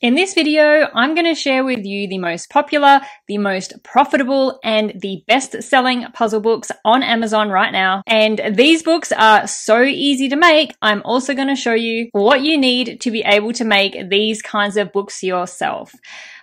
In this video, I'm going to share with you the most popular, the most profitable, and the best-selling puzzle books on Amazon right now. And these books are so easy to make. I'm also going to show you what you need to be able to make these kinds of books yourself.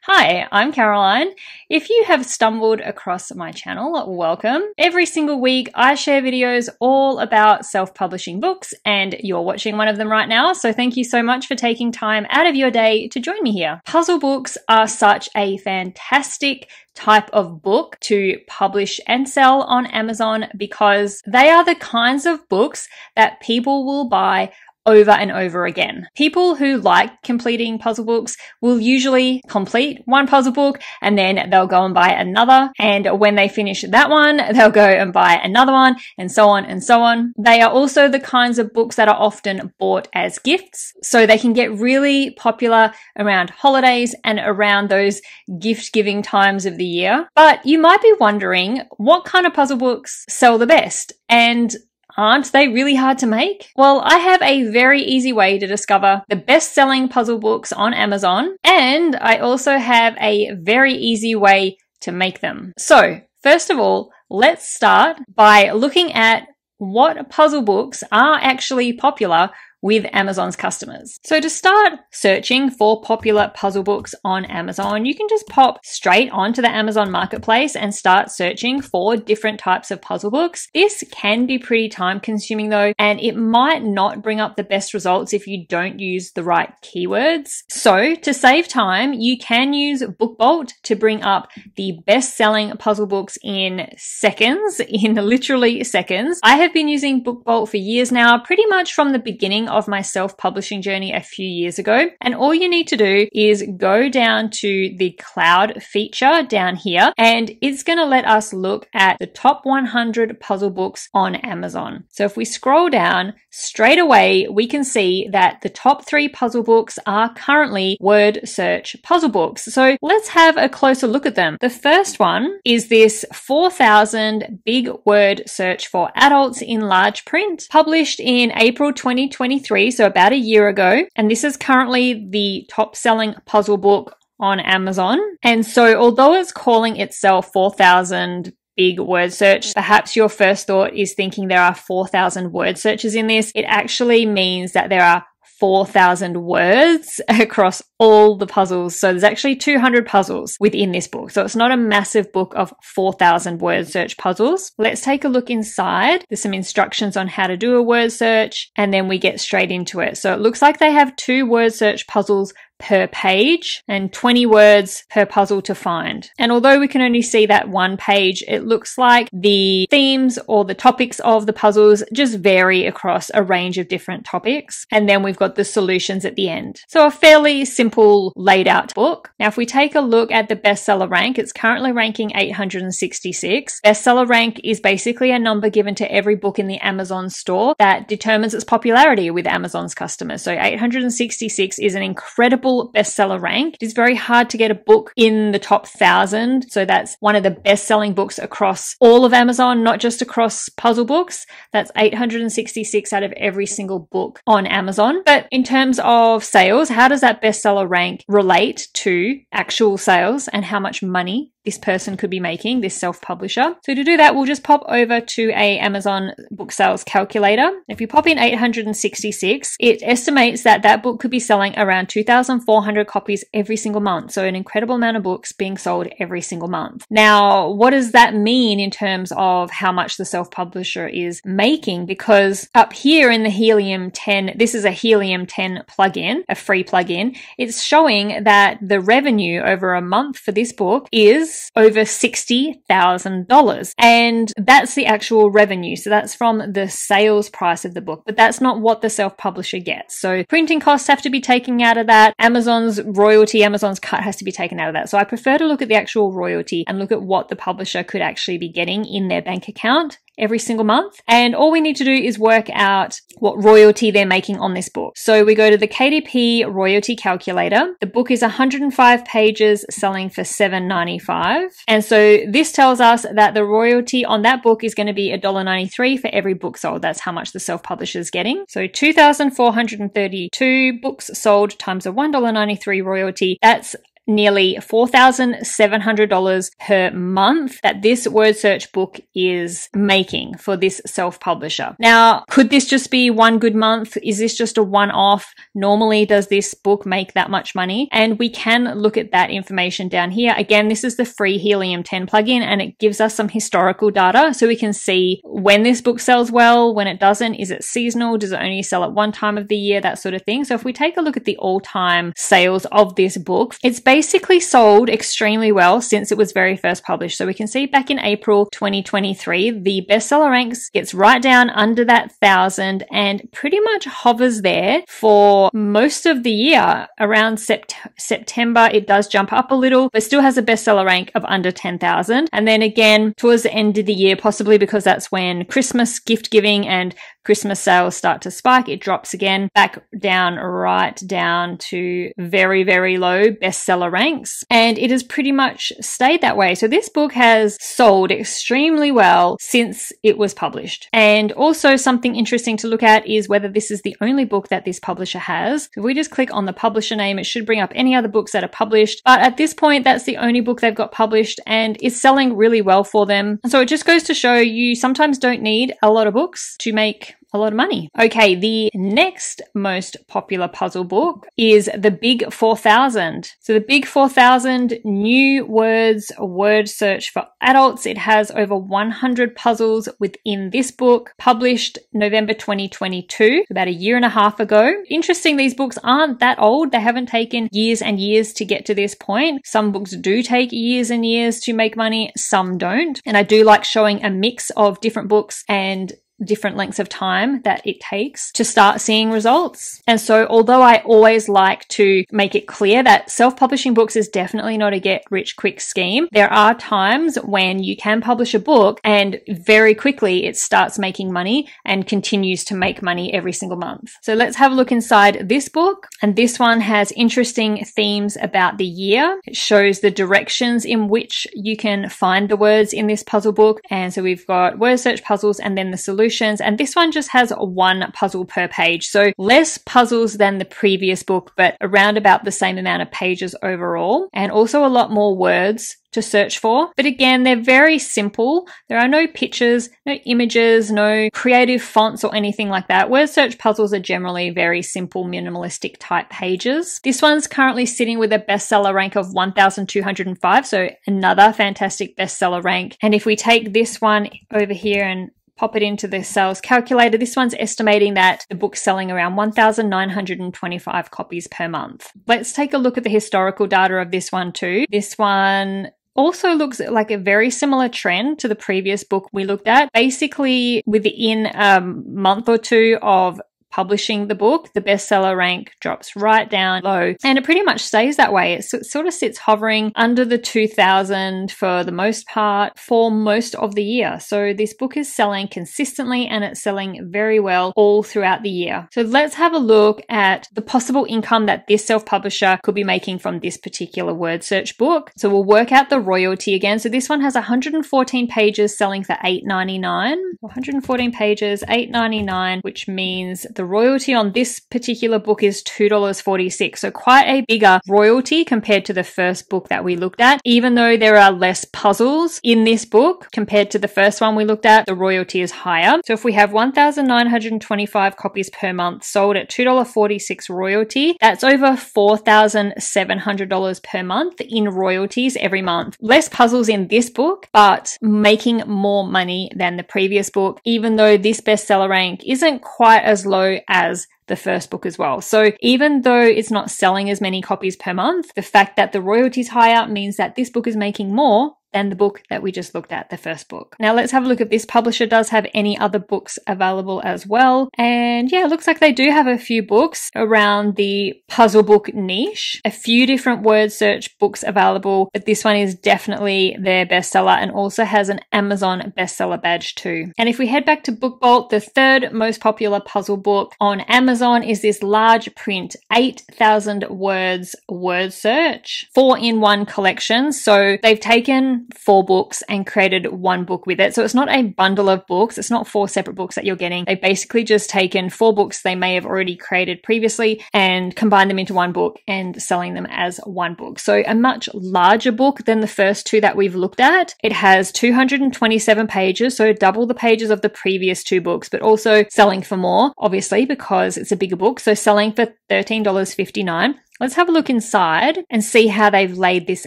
Hi, I'm Caroline. If you have stumbled across my channel, welcome. Every single week, I share videos all about self-publishing books, and you're watching one of them right now, so thank you so much for taking time out of your day to join me here. Puzzle books are such a fantastic type of book to publish and sell on Amazon because they are the kinds of books that people will buy over and over again. People who like completing puzzle books will usually complete one puzzle book and then they'll go and buy another. And when they finish that one, they'll go and buy another one, and so on and so on. They are also the kinds of books that are often bought as gifts. So they can get really popular around holidays and around those gift giving times of the year. But you might be wondering, what kind of puzzle books sell the best? And aren't they really hard to make? Well, I have a very easy way to discover the best-selling puzzle books on Amazon, and I also have a very easy way to make them. So, first of all, let's start by looking at what puzzle books are actually popular with Amazon's customers. So to start searching for popular puzzle books on Amazon, you can just pop straight onto the Amazon marketplace and start searching for different types of puzzle books. This can be pretty time consuming though, and it might not bring up the best results if you don't use the right keywords. So to save time, you can use BookBolt to bring up the best-selling puzzle books in seconds, in literally seconds. I have been using BookBolt for years now, pretty much from the beginning of my self-publishing journey a few years ago. And all you need to do is go down to the cloud feature down here, and it's going to let us look at the top 100 puzzle books on Amazon. So if we scroll down, straight away, we can see that the top 3 puzzle books are currently word search puzzle books. So let's have a closer look at them. The first one is this 4,000 big word search for adults in large print, published in April 2023. So about a year ago. And this is currently the top selling puzzle book on Amazon. And so although it's calling itself 4,000 big word search, perhaps your first thought is thinking there are 4,000 word searches in this. It actually means that there are 4,000 words across all the puzzles. So there's actually 200 puzzles within this book. So it's not a massive book of 4,000 word search puzzles. Let's take a look inside. There's some instructions on how to do a word search, and then we get straight into it. So it looks like they have 2 word search puzzles per page and 20 words per puzzle to find. And although we can only see that one page, it looks like the themes or the topics of the puzzles just vary across a range of different topics. And then we've got the solutions at the end. So a fairly simple laid out book. Now, if we take a look at the bestseller rank, it's currently ranking 866. Bestseller rank is basically a number given to every book in the Amazon store that determines its popularity with Amazon's customers. So 866 is an incredible bestseller rank. It is very hard to get a book in the top 1,000. So that's one of the best-selling books across all of Amazon, not just across puzzle books. That's 866 out of every single book on Amazon. But in terms of sales, how does that bestseller rank relate to actual sales and how much money this person could be making, this self-publisher? So to do that, we'll just pop over to a Amazon book sales calculator. If you pop in 866, it estimates that that book could be selling around 2,400 copies every single month. So an incredible amount of books being sold every single month. Now, what does that mean in terms of how much the self-publisher is making? Because up here in the Helium 10, this is a Helium 10 plugin, a free plugin. It's showing that the revenue over a month for this book is over $60,000. And that's the actual revenue. So that's from the sales price of the book, but that's not what the self-publisher gets. So printing costs have to be taken out of that. Amazon's royalty, Amazon's cut has to be taken out of that. So I prefer to look at the actual royalty and look at what the publisher could actually be getting in their bank account every single month. And all we need to do is work out what royalty they're making on this book. So we go to the KDP royalty calculator. The book is 105 pages, selling for $7.95. And so this tells us that the royalty on that book is going to be $1.93 for every book sold. That's how much the self-publisher is getting. So 2,432 books sold times a $1.93 royalty. That's nearly $4,700 per month that this word search book is making for this self-publisher. Now, could this just be one good month? Is this just a one-off? Normally, does this book make that much money? And we can look at that information down here. Again, this is the free Helium 10 plugin, and it gives us some historical data so we can see when this book sells well, when it doesn't. Is it seasonal? Does it only sell at one time of the year? That sort of thing. So if we take a look at the all-time sales of this book, it's basically sold extremely well since it was very first published. So we can see back in April 2023, the bestseller ranks gets right down under that 1,000 and pretty much hovers there for most of the year. Around September, it does jump up a little, but still has a bestseller rank of under 10,000. And then again, towards the end of the year, possibly because that's when Christmas gift giving and Christmas sales start to spike, it drops again back down, right down to very, very low bestseller ranks. And it has pretty much stayed that way. So this book has sold extremely well since it was published. And also something interesting to look at is whether this is the only book that this publisher has. So if we just click on the publisher name, it should bring up any other books that are published. But at this point, that's the only book they've got published and it's selling really well for them. So it just goes to show you sometimes don't need a lot of books to make a lot of money. Okay, the next most popular puzzle book is the Big 4000. So the Big 4000 new words word search for adults. It has over 100 puzzles within this book, published November 2022, about a year and a half ago. Interesting, these books aren't that old. They haven't taken years and years to get to this point. Some books do take years and years to make money, some don't. And I do like showing a mix of different books and different lengths of time that it takes to start seeing results. And so although I always like to make it clear that self-publishing books is definitely not a get rich quick scheme, there are times when you can publish a book and very quickly it starts making money and continues to make money every single month. So let's have a look inside this book. And this one has interesting themes about the year. It shows the directions in which you can find the words in this puzzle book. And so we've got word search puzzles and then the solution. And this one just has one puzzle per page. So less puzzles than the previous book, but around about the same amount of pages overall. And also a lot more words to search for. But again, they're very simple. There are no pictures, no images, no creative fonts or anything like that. Word search puzzles are generally very simple, minimalistic type pages. This one's currently sitting with a bestseller rank of 1,205. So another fantastic bestseller rank. And if we take this one over here and pop it into the sales calculator, this one's estimating that the book's selling around 1,925 copies per month. Let's take a look at the historical data of this one too. This one also looks like a very similar trend to the previous book we looked at. Basically, within a month or two of publishing the book, the bestseller rank drops right down low and it pretty much stays that way. It sort of sits hovering under the 2,000 for the most part for most of the year. So this book is selling consistently and it's selling very well all throughout the year. So let's have a look at the possible income that this self-publisher could be making from this particular word search book. So we'll work out the royalty again. So this one has 114 pages selling for $8.99. 114 pages, $8.99, which means the royalty on this particular book is $2.46. So quite a bigger royalty compared to the first book that we looked at. Even though there are less puzzles in this book compared to the first one we looked at, the royalty is higher. So if we have 1,925 copies per month sold at $2.46 royalty, that's over $4,700 per month in royalties every month. Less puzzles in this book, but making more money than the previous book, even though this bestseller rank isn't quite as low as the first book as well. So even though it's not selling as many copies per month, the fact that the royalty is higher means that this book is making more than the book that we just looked at, the first book. Now let's have a look if this publisher does have any other books available as well. And yeah, it looks like they do have a few books around the puzzle book niche. A few different word search books available, but this one is definitely their bestseller and also has an Amazon bestseller badge too. And if we head back to BookBolt, the third most popular puzzle book on Amazon is this large print 8,000 words word search 4-in-1 collection. So they've taken 4 books and created one book with it. So it's not a bundle of books. It's not 4 separate books that you're getting. They've basically just taken 4 books they may have already created previously and combined them into one book and selling them as one book. So a much larger book than the first 2 that we've looked at. It has 227 pages, so double the pages of the previous 2 books, but also selling for more, obviously, because it's a bigger book. So selling for $13.59. Let's have a look inside and see how they've laid this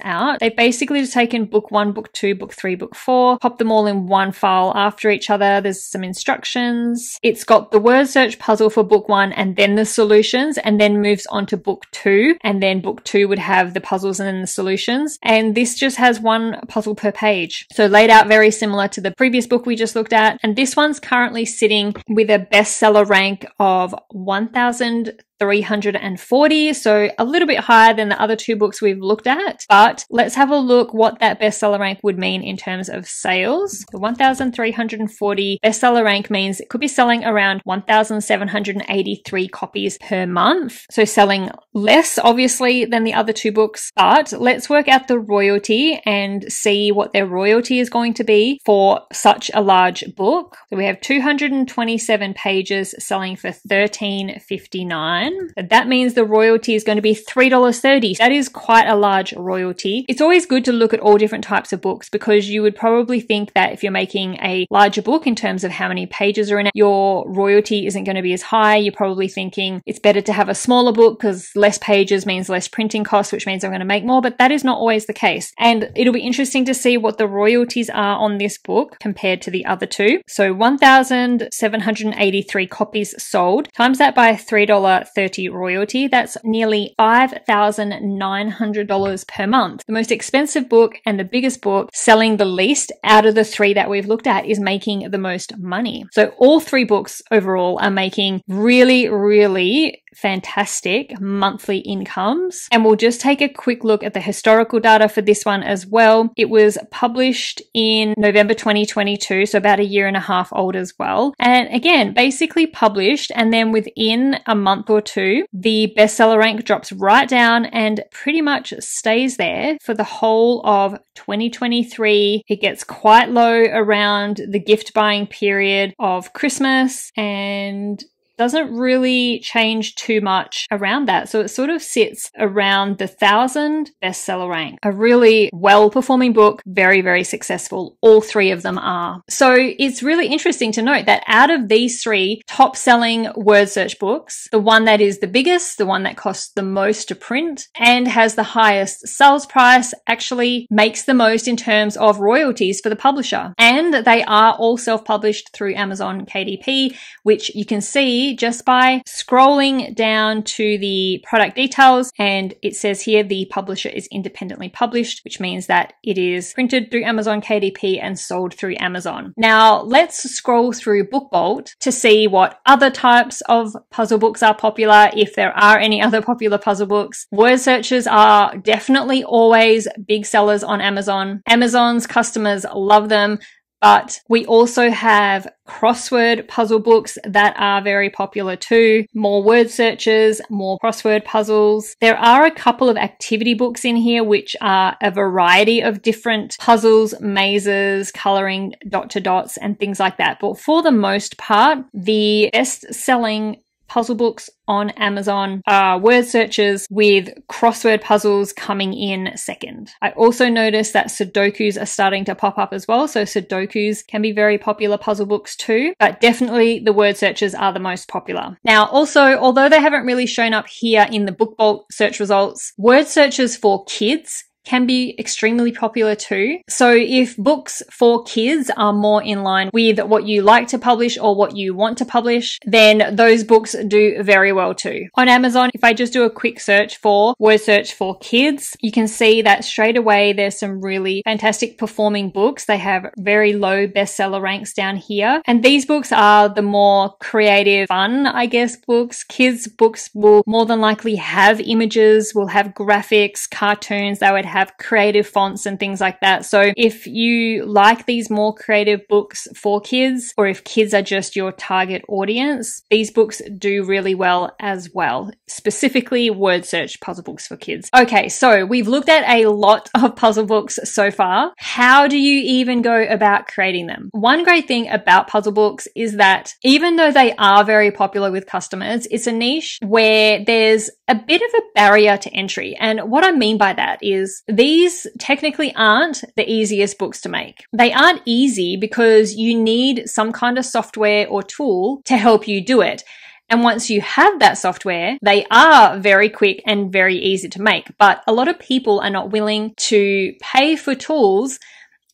out. They've basically just taken book 1, book 2, book 3, book 4, popped them all in one file after each other. There's some instructions. It's got the word search puzzle for book 1 and then the solutions, and then moves on to book 2. And then book 2 would have the puzzles and then the solutions. And this just has 1 puzzle per page. So laid out very similar to the previous book we just looked at. And this one's currently sitting with a bestseller rank of 1,340, so a little bit higher than the other 2 books we've looked at. But let's have a look what that bestseller rank would mean in terms of sales. The 1,340 bestseller rank means it could be selling around 1,783 copies per month. So selling less, obviously, than the other 2 books. But let's work out the royalty and see what their royalty is going to be for such a large book. So we have 227 pages selling for $13.59. That means the royalty is going to be $3.30. That is quite a large royalty. It's always good to look at all different types of books because you would probably think that if you're making a larger book in terms of how many pages are in it, your royalty isn't going to be as high. You're probably thinking it's better to have a smaller book because less pages means less printing costs, which means I'm going to make more, but that is not always the case. And it'll be interesting to see what the royalties are on this book compared to the other 2. So 1,783 copies sold, times that by $3.30 royalty, that's nearly $5,900 per month. The most expensive book and the biggest book selling the least out of the 3 that we've looked at is making the most money. So all 3 books overall are making really, really fantastic monthly incomes. And we'll just take a quick look at the historical data for this one as well. It was published in November 2022, so about a year and a half old as well. And again, basically published, and then within a month or 2, the bestseller rank drops right down and pretty much stays there for the whole of 2023. It gets quite low around the gift buying period of Christmas and doesn't really change too much around that. So it sort of sits around the 1,000 bestseller rank. A really well-performing book, very, very successful. All 3 of them are. So it's really interesting to note that out of these 3 top-selling word search books, the one that is the biggest, the one that costs the most to print, and has the highest sales price actually makes the most in terms of royalties for the publisher. And they are all self-published through Amazon KDP, which you can see just by scrolling down to the product details, and it says here the publisher is independently published, which means that it is printed through Amazon KDP and sold through Amazon. Now let's scroll through BookBolt to see what other types of puzzle books are popular, if there are any other popular puzzle books. Word searches are definitely always big sellers on Amazon. Amazon's customers love them. But we also have crossword puzzle books that are very popular too. More word searches, more crossword puzzles. There are a couple of activity books in here which are a variety of different puzzles, mazes, coloring dot to dots and things like that. But for the most part, the best-selling puzzle books on Amazon are word searches with crossword puzzles coming in second. I also noticed that Sudokus are starting to pop up as well. So Sudokus can be very popular puzzle books too, but definitely the word searches are the most popular. Now, also, although they haven't really shown up here in the BookBolt search results, word searches for kids can be extremely popular too. So if books for kids are more in line with what you like to publish or what you want to publish, then those books do very well too. On Amazon, if I just do a quick search for word search for kids, you can see that straight away there's some really fantastic performing books. They have very low bestseller ranks down here. And these books are the more creative, fun, I guess, books. Kids books will more than likely have images, will have graphics, cartoons, they would have creative fonts and things like that. So if you like these more creative books for kids, or if kids are just your target audience, these books do really well as well, specifically word search puzzle books for kids. Okay, so we've looked at a lot of puzzle books so far. How do you even go about creating them? One great thing about puzzle books is that even though they are very popular with customers, it's a niche where there's a bit of a barrier to entry. And what I mean by that is these technically aren't the easiest books to make. They aren't easy because you need some kind of software or tool to help you do it. And once you have that software, they are very quick and very easy to make. But a lot of people are not willing to pay for tools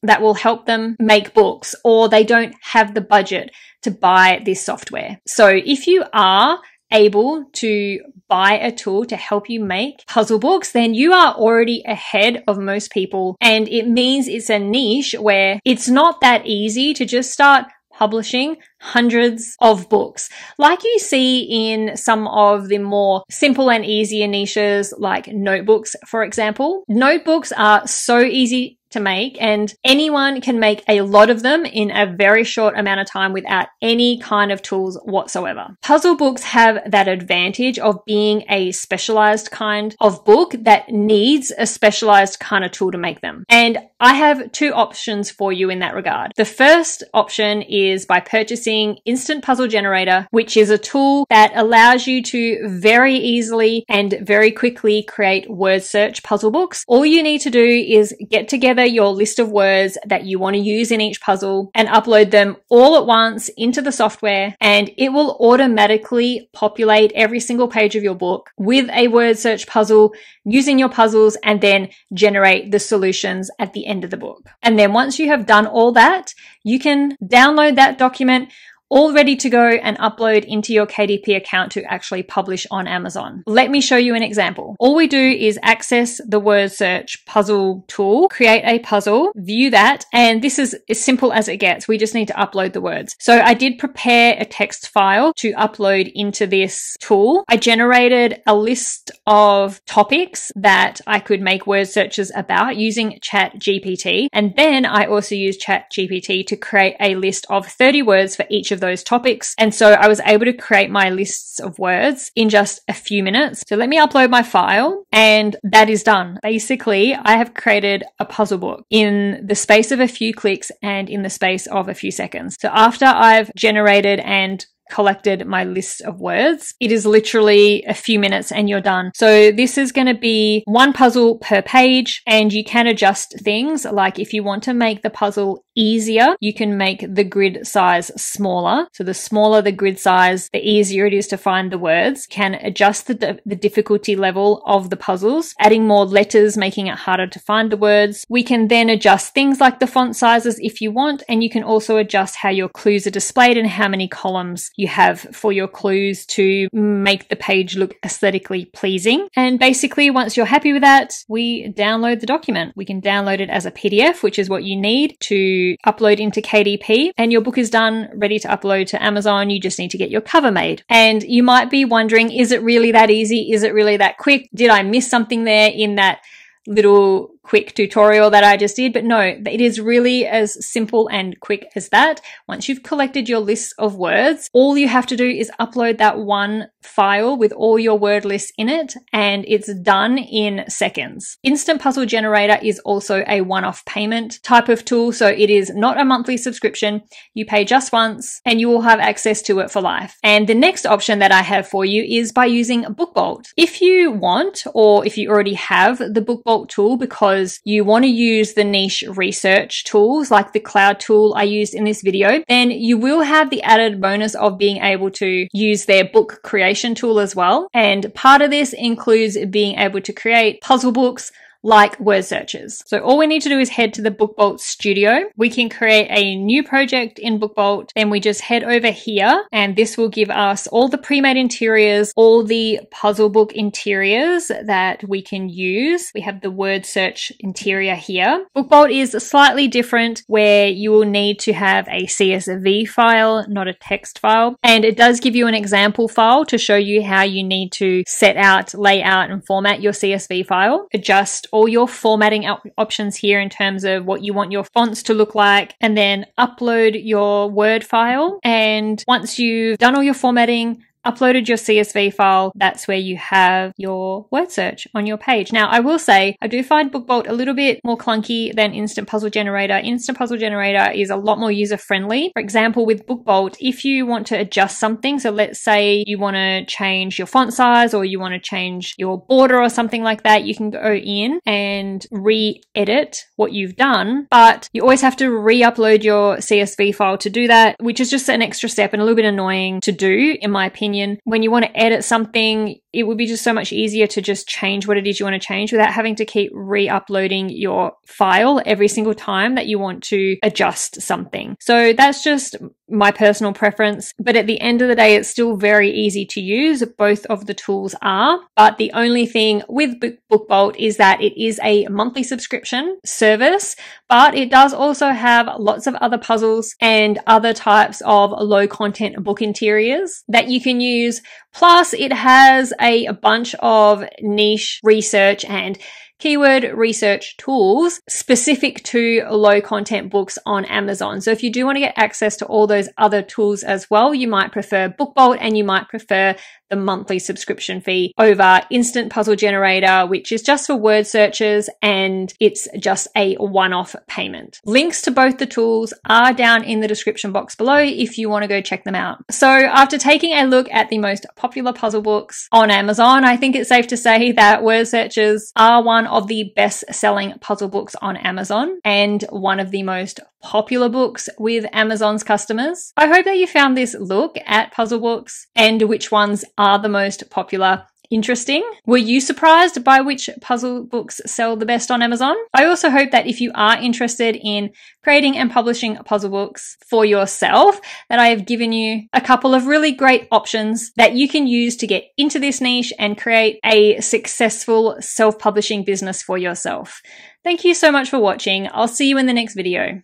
that will help them make books, or they don't have the budget to buy this software. So if you are able to buy a tool to help you make puzzle books, then you are already ahead of most people. And it means it's a niche where it's not that easy to just start publishing hundreds of books. Like you see in some of the more simple and easier niches like notebooks, for example. Notebooks are so easy to make, and anyone can make a lot of them in a very short amount of time without any kind of tools whatsoever. Puzzle books have that advantage of being a specialized kind of book that needs a specialized kind of tool to make them. And I have two options for you in that regard. The first option is by purchasing Instant Puzzle Generator, which is a tool that allows you to very easily and very quickly create word search puzzle books. All you need to do is get together your list of words that you want to use in each puzzle and upload them all at once into the software, and it will automatically populate every single page of your book with a word search puzzle using your puzzles, and then generate the solutions at the end of the book. And then once you have done all that, you can download that document all ready to go and upload into your KDP account to actually publish on Amazon. Let me show you an example. All we do is access the word search puzzle tool, create a puzzle, view that, and this is as simple as it gets. We just need to upload the words. So I did prepare a text file to upload into this tool. I generated a list of topics that I could make word searches about using ChatGPT, and then I also used ChatGPT to create a list of 30 words for each of those topics. And so I was able to create my lists of words in just a few minutes. So let me upload my file, and that is done. Basically, I have created a puzzle book in the space of a few clicks and in the space of a few seconds. So after I've generated and collected my list of words, it is literally a few minutes and you're done. So this is going to be one puzzle per page, and you can adjust things. Like if you want to make the puzzle easier, you can make the grid size smaller. So the smaller the grid size, the easier it is to find the words. You can adjust the difficulty level of the puzzles, adding more letters, making it harder to find the words. We can then adjust things like the font sizes if you want, and you can also adjust how your clues are displayed and how many columns you have for your clues to make the page look aesthetically pleasing. And basically, once you're happy with that, we download the document. We can download it as a PDF, which is what you need to upload into KDP, and your book is done, ready to upload to Amazon. You just need to get your cover made. And you might be wondering, is it really that easy? Is it really that quick? Did I miss something there in that little quick tutorial that I just did? But no, it is really as simple and quick as that. Once you've collected your list of words, all you have to do is upload that one file with all your word lists in it, and it's done in seconds. Instant Puzzle Generator is also a one-off payment type of tool, so it is not a monthly subscription. You pay just once and you will have access to it for life. And the next option that I have for you is by using BookBolt. If you want, or if you already have the BookBolt tool because you want to use the niche research tools like the cloud tool I used in this video, then you will have the added bonus of being able to use their book creation tool as well. And part of this includes being able to create puzzle books like word searches. So all we need to do is head to the BookBolt Studio. We can create a new project in BookBolt. Then we just head over here and this will give us all the pre-made interiors, all the puzzle book interiors that we can use. We have the word search interior here. BookBolt is slightly different where you will need to have a CSV file, not a text file. And it does give you an example file to show you how you need to set out, lay out, and format your CSV file. Adjust all your formatting options here in terms of what you want your fonts to look like, and then upload your Word file. And once you've done all your formatting, uploaded your CSV file, that's where you have your word search on your page. Now, I will say, I do find BookBolt a little bit more clunky than Instant Puzzle Generator. Instant Puzzle Generator is a lot more user-friendly. For example, with BookBolt, if you want to adjust something, so let's say you want to change your font size or you want to change your border or something like that, you can go in and re-edit what you've done, but you always have to re-upload your CSV file to do that, which is just an extra step and a little bit annoying to do, in my opinion. When you want to edit something, it would be just so much easier to just change what it is you want to change without having to keep re-uploading your file every single time that you want to adjust something. So that's just my personal preference. But at the end of the day, it's still very easy to use. Both of the tools are. But the only thing with BookBolt is that it is a monthly subscription service, but it does also have lots of other puzzles and other types of low content book interiors that you can use. Plus, it has a bunch of niche research and keyword research tools specific to low content books on Amazon. So if you do want to get access to all those other tools as well, you might prefer BookBolt and you might prefer the monthly subscription fee over Instant Puzzle Generator, which is just for word searches and it's just a one-off payment. Links to both the tools are down in the description box below if you want to go check them out. So after taking a look at the most popular puzzle books on Amazon, I think it's safe to say that word searches are one of the best-selling puzzle books on Amazon and one of the most popular books with Amazon's customers. I hope that you found this look at puzzle books and which ones are the most popular interesting. Were you surprised by which puzzle books sell the best on Amazon? I also hope that if you are interested in creating and publishing puzzle books for yourself, that I have given you a couple of really great options that you can use to get into this niche and create a successful self-publishing business for yourself. Thank you so much for watching. I'll see you in the next video.